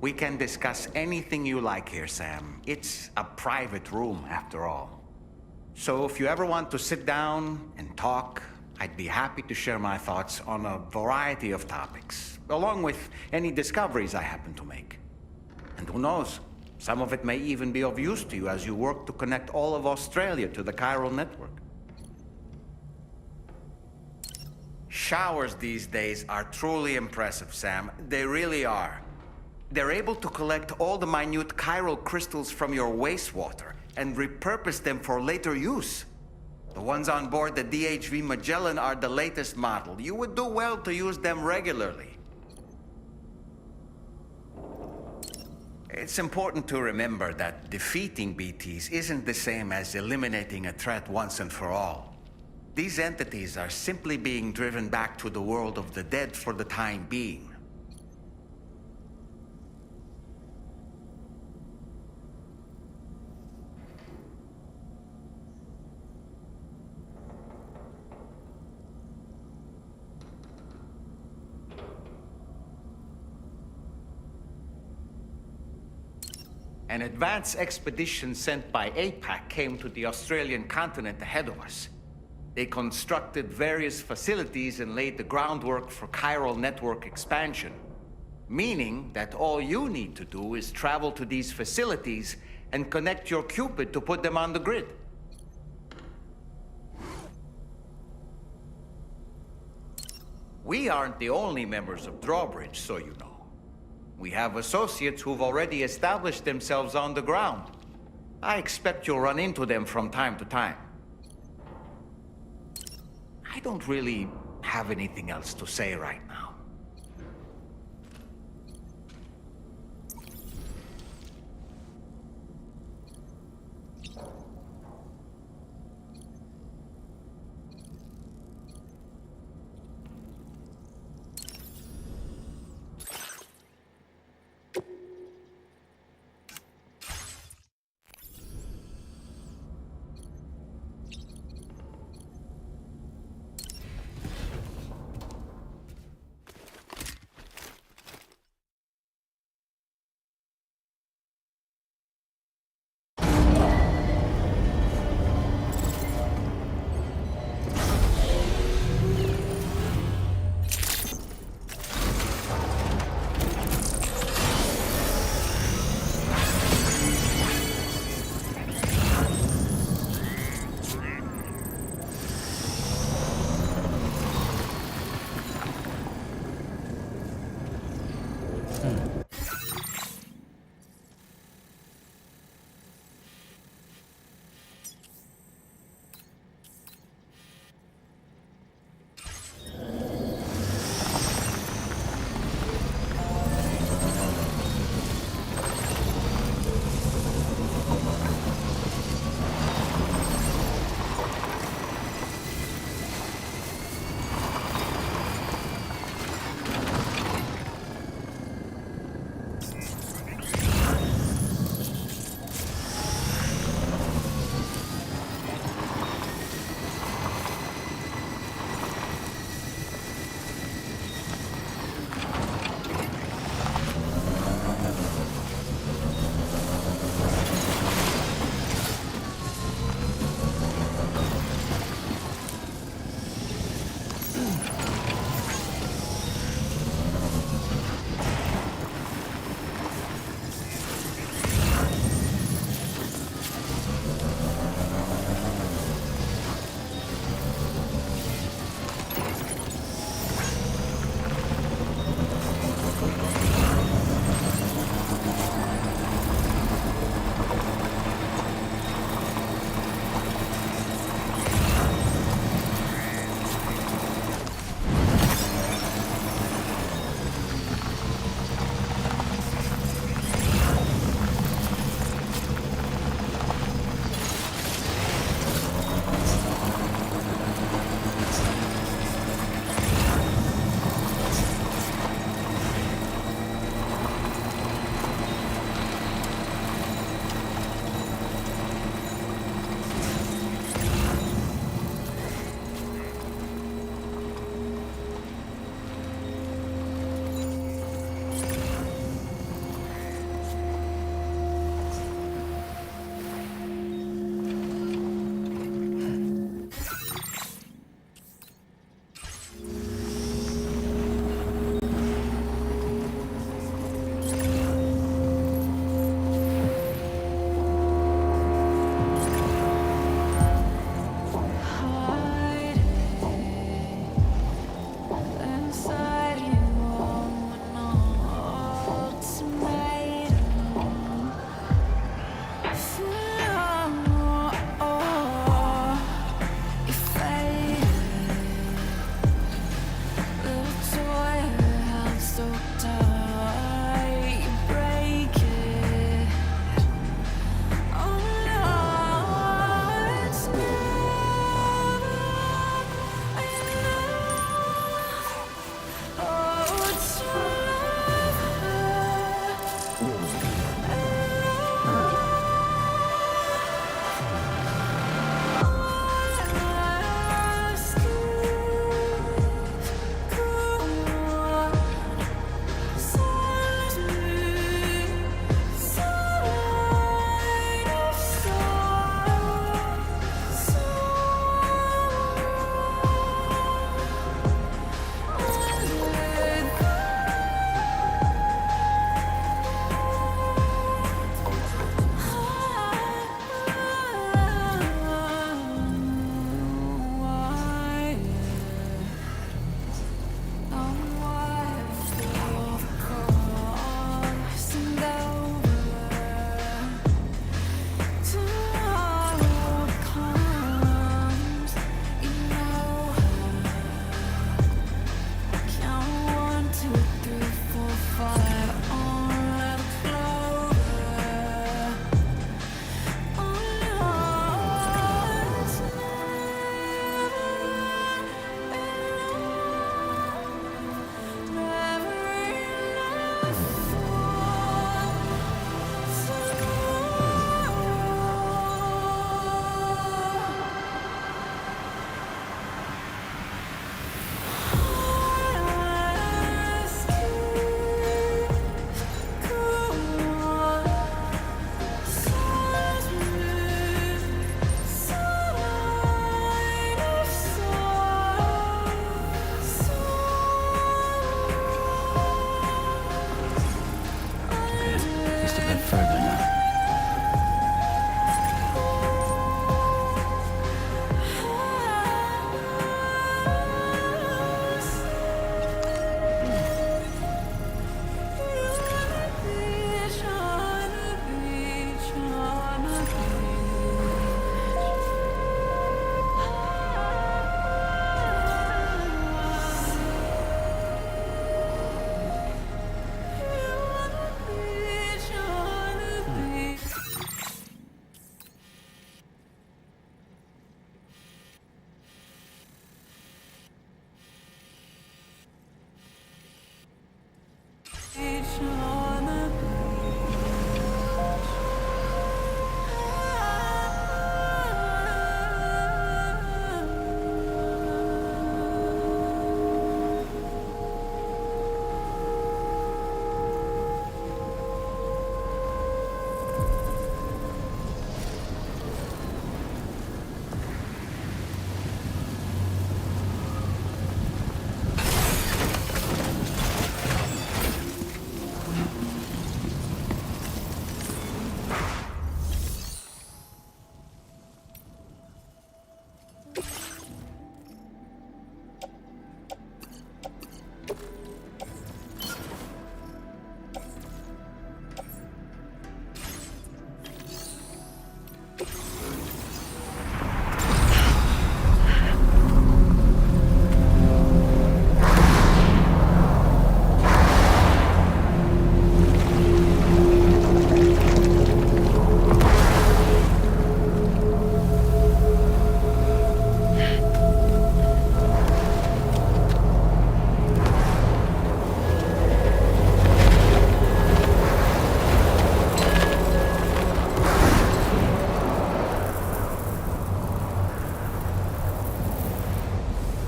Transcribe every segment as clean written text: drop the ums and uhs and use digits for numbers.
We can discuss anything you like here, Sam. It's a private room, after all. So if you ever want to sit down and talk, I'd be happy to share my thoughts on a variety of topics, along with any discoveries I happen to make. And who knows, some of it may even be of use to you as you work to connect all of Australia to the chiral network. Showers these days are truly impressive, Sam. They really are. They're able to collect all the minute chiral crystals from your wastewater and repurpose them for later use. The ones on board the DHV Magellan are the latest model. You would do well to use them regularly. It's important to remember that defeating BTs isn't the same as eliminating a threat once and for all. These entities are simply being driven back to the world of the dead for the time being. An advance expedition sent by APAC came to the Australian continent ahead of us. They constructed various facilities and laid the groundwork for chiral network expansion. Meaning that all you need to do is travel to these facilities and connect your Cupid to put them on the grid. We aren't the only members of Drawbridge, so you know. We have associates who've already established themselves on the ground. I expect you'll run into them from time to time. I don't really have anything else to say right now.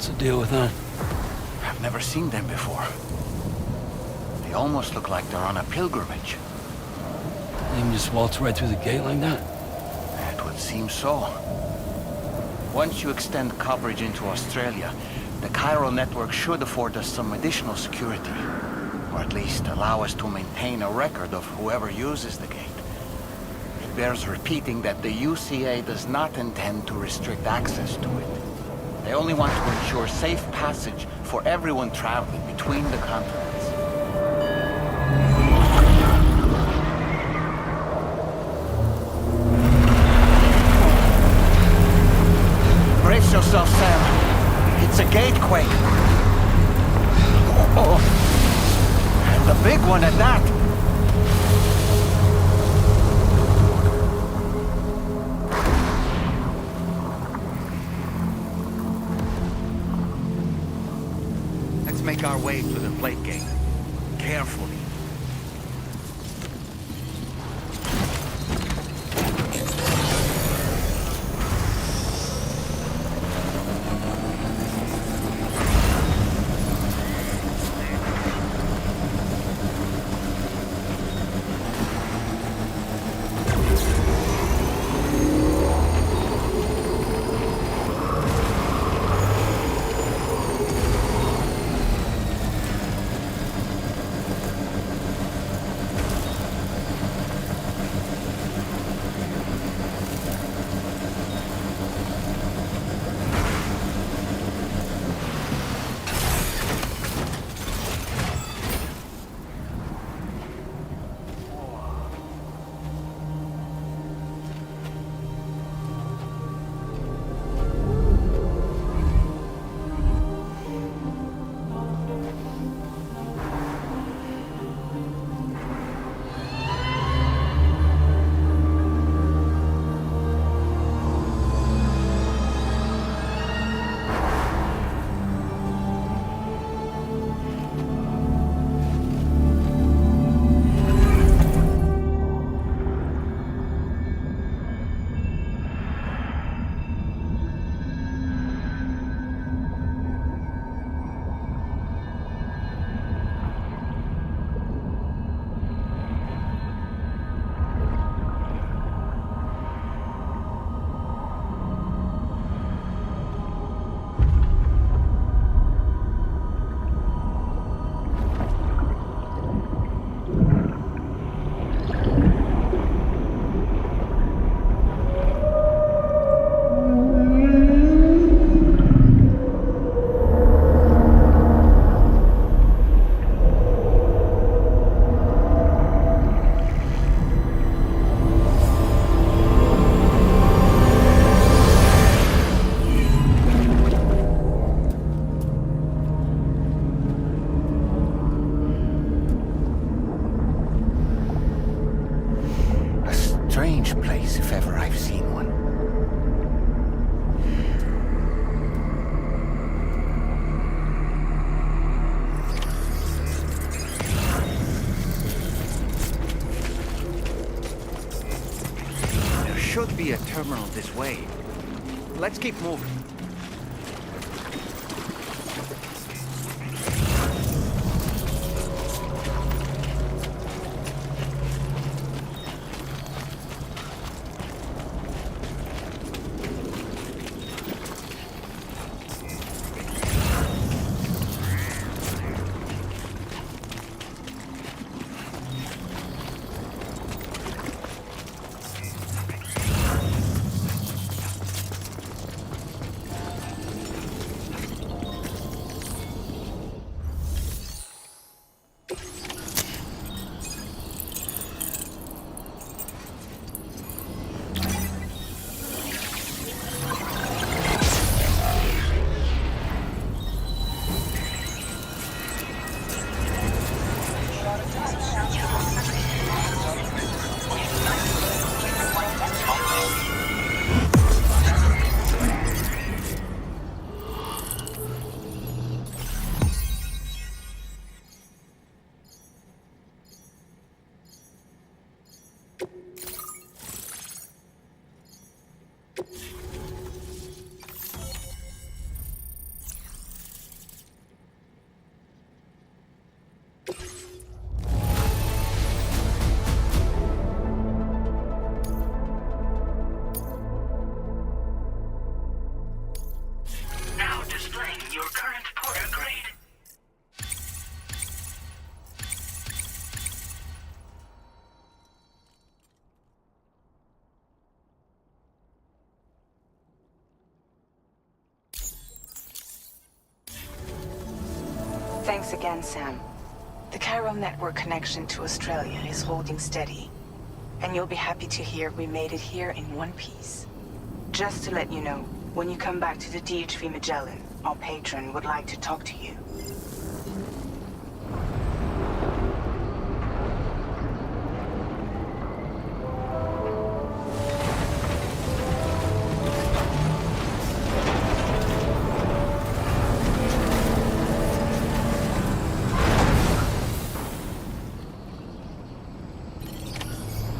What's the deal with that? I've never seen them before. They almost look like they're on a pilgrimage. They can just waltz right through the gate like that? It would seem so. Once you extend coverage into Australia, the Cairo network should afford us some additional security. Or at least allow us to maintain a record of whoever uses the gate. It bears repeating that the UCA does not intend to restrict access to it. They only want to ensure safe passage for everyone traveling between the continents. Brace yourself, Sam. It's a gatequake. Oh. And a big one at that. Let's make our way to the plate gate. Carefully. Strange place, if ever I've seen one. There should be a terminal this way. Let's keep moving. Thanks again, Sam. The Cairo network connection to Australia is holding steady. And you'll be happy to hear we made it here in one piece. Just to let you know, when you come back to the DHV Magellan, our patron would like to talk to you.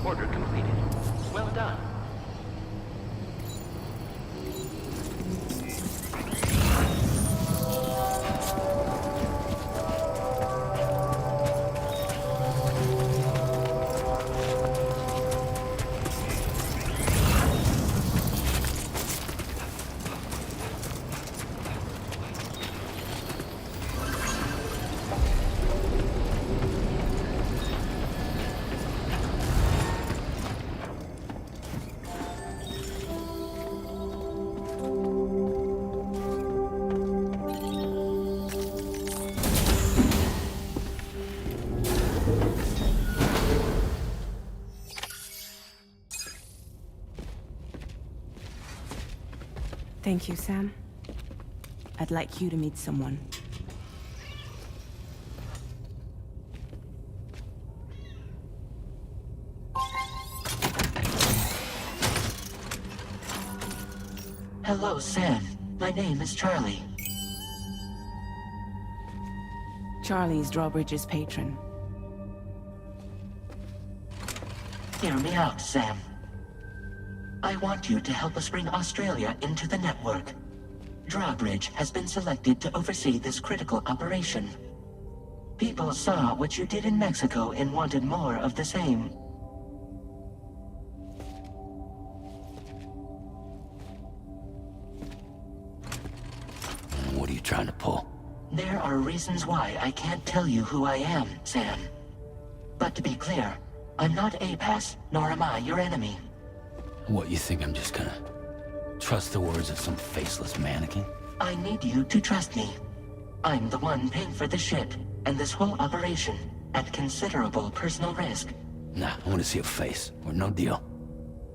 Order completed. Well done. Thank you, Sam. I'd like you to meet someone. Hello, Sam. My name is Charlie. Charlie's Drawbridge's patron. Hear me out, Sam. I want you to help us bring Australia into the network. Drawbridge has been selected to oversee this critical operation. People saw what you did in Mexico and wanted more of the same. What are you trying to pull? There are reasons why I can't tell you who I am, Sam. But to be clear, I'm not APAS, nor am I your enemy. What, you think I'm just gonna trust the words of some faceless mannequin? I need you to trust me. I'm the one paying for the ship and this whole operation at considerable personal risk. Nah, I want to see a face, or no deal.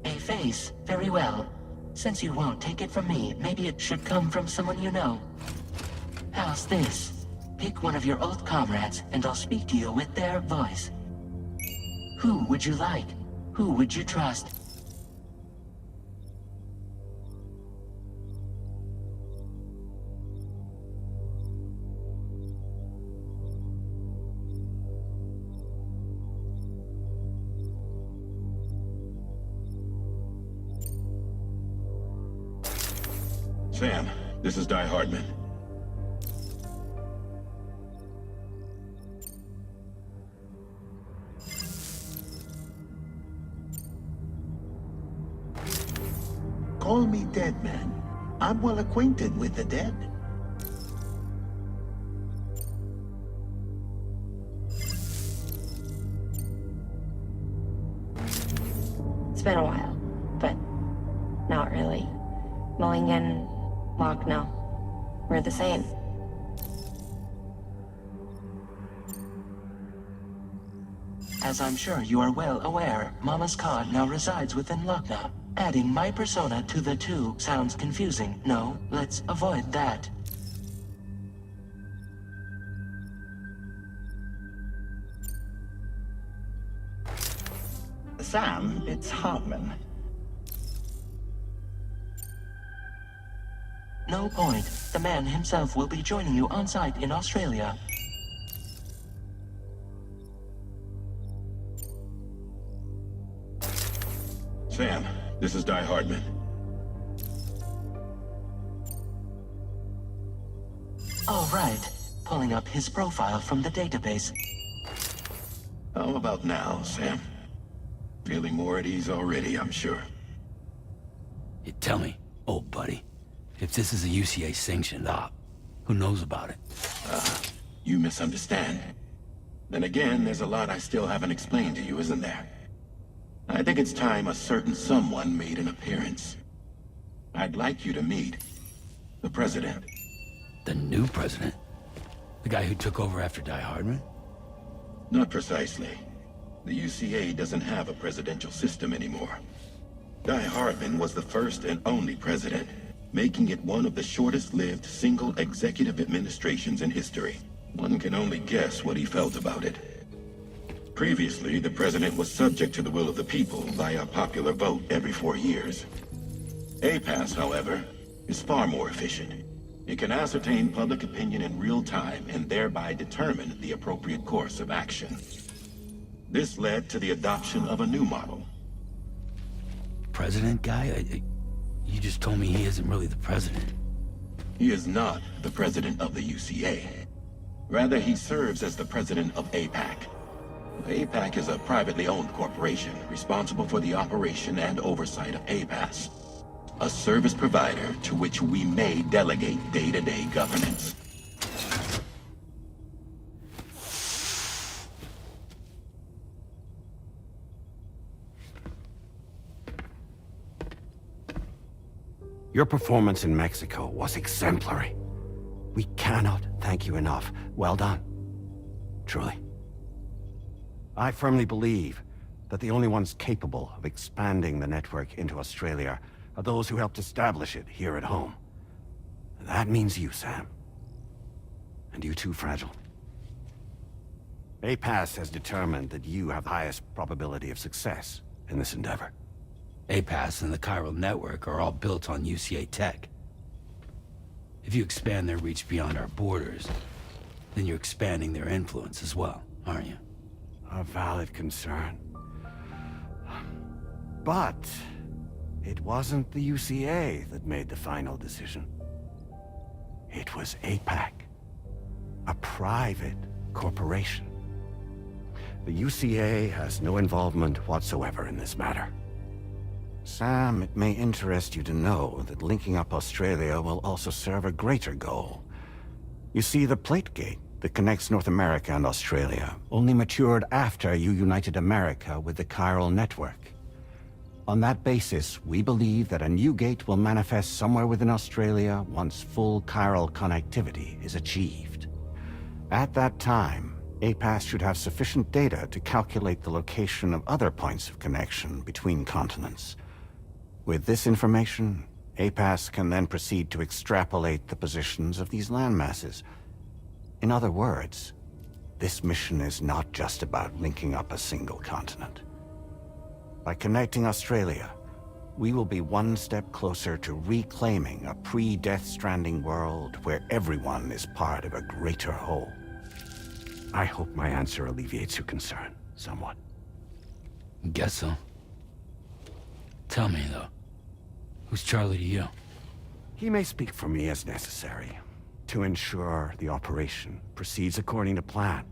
A face? Very well. Since you won't take it from me, maybe it should come from someone you know. How's this? Pick one of your old comrades, and I'll speak to you with their voice. Who would you like? Who would you trust? Sam, this is Di Hardman. Call me dead man. I'm well acquainted with the dead. It's been a while, but not really. Mulligan, Lochner, we're the same. As I'm sure you are well aware, Mama's Khan now resides within Lochner. Adding my persona to the two sounds confusing. No, let's avoid that. Sam, it's Hartman. No point. The man himself will be joining you on site in Australia. Sam, this is Di Hardman. All right. Pulling up his profile from the database. How about now, Sam? Feeling more at ease already, I'm sure. You tell me, old buddy, if this is a UCA-sanctioned op, who knows about it? You misunderstand. Then again, there's a lot I still haven't explained to you, isn't there? I think it's time a certain someone made an appearance. I'd like you to meet the president. The new president? The guy who took over after Die Hardman? Not precisely. The UCA doesn't have a presidential system anymore. Die Hardman was the first and only president, making it one of the shortest-lived single executive administrations in history. One can only guess what he felt about it. Previously, the president was subject to the will of the people via a popular vote every 4 years. APAS, however, is far more efficient. It can ascertain public opinion in real time and thereby determine the appropriate course of action. This led to the adoption of a new model. President guy? You just told me he isn't really the president. He is not the president of the UCA. Rather, he serves as the president of APAC. APAC is a privately owned corporation responsible for the operation and oversight of APAS, a service provider to which we may delegate day-to-day governance. Your performance in Mexico was exemplary. We cannot thank you enough. Well done. Truly. I firmly believe that the only ones capable of expanding the network into Australia are those who helped establish it here at home. That means you, Sam. And you too, Fragile. APAS has determined that you have the highest probability of success in this endeavor. APAS and the chiral network are all built on UCA tech. If you expand their reach beyond our borders, then you're expanding their influence as well, aren't you? A valid concern. But it wasn't the UCA that made the final decision. It was APAC, a private corporation. The UCA has no involvement whatsoever in this matter. Sam, it may interest you to know that linking up Australia will also serve a greater goal. You see, the plate gate that connects North America and Australia only matured after you united America with the chiral network. On that basis, we believe that a new gate will manifest somewhere within Australia once full chiral connectivity is achieved. At that time, APAS should have sufficient data to calculate the location of other points of connection between continents. With this information, APAS can then proceed to extrapolate the positions of these landmasses. In other words, this mission is not just about linking up a single continent. By connecting Australia, we will be one step closer to reclaiming a pre-Death Stranding world where everyone is part of a greater whole. I hope my answer alleviates your concern somewhat. Guess so. Tell me, though, who's Charlie to you? He may speak for me as necessary to ensure the operation proceeds according to plan.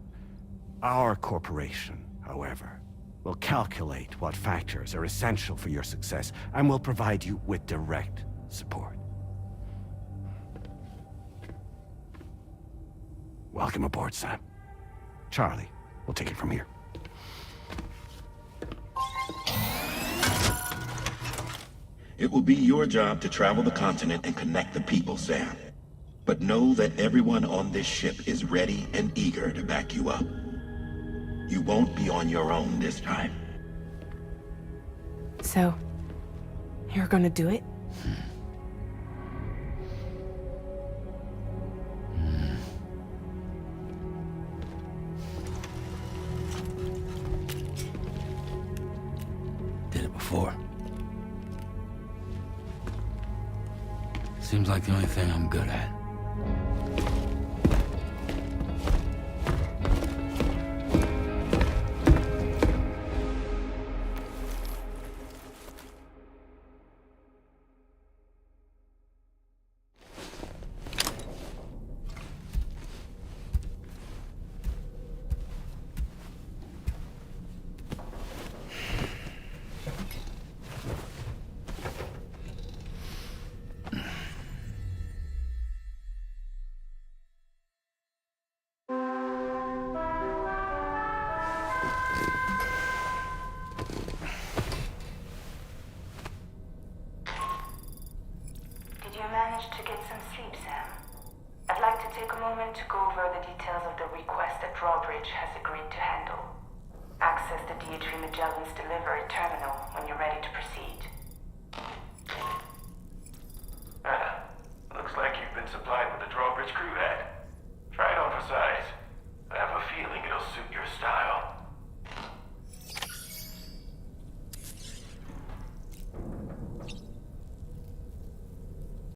Our corporation, however, will calculate what factors are essential for your success and will provide you with direct support. Welcome aboard, Sam. Charlie, we'll take it from here. It will be your job to travel the continent and connect the people, Sam. But know that everyone on this ship is ready and eager to back you up. You won't be on your own this time. So, you're gonna do it? Did it before. Seems like the only thing I'm good at. Did you manage to get some sleep, Sam? I'd like to take a moment to go over the details of the request that Drawbridge has agreed to handle. Access the D3 Magellan's delivery terminal when you're ready to proceed.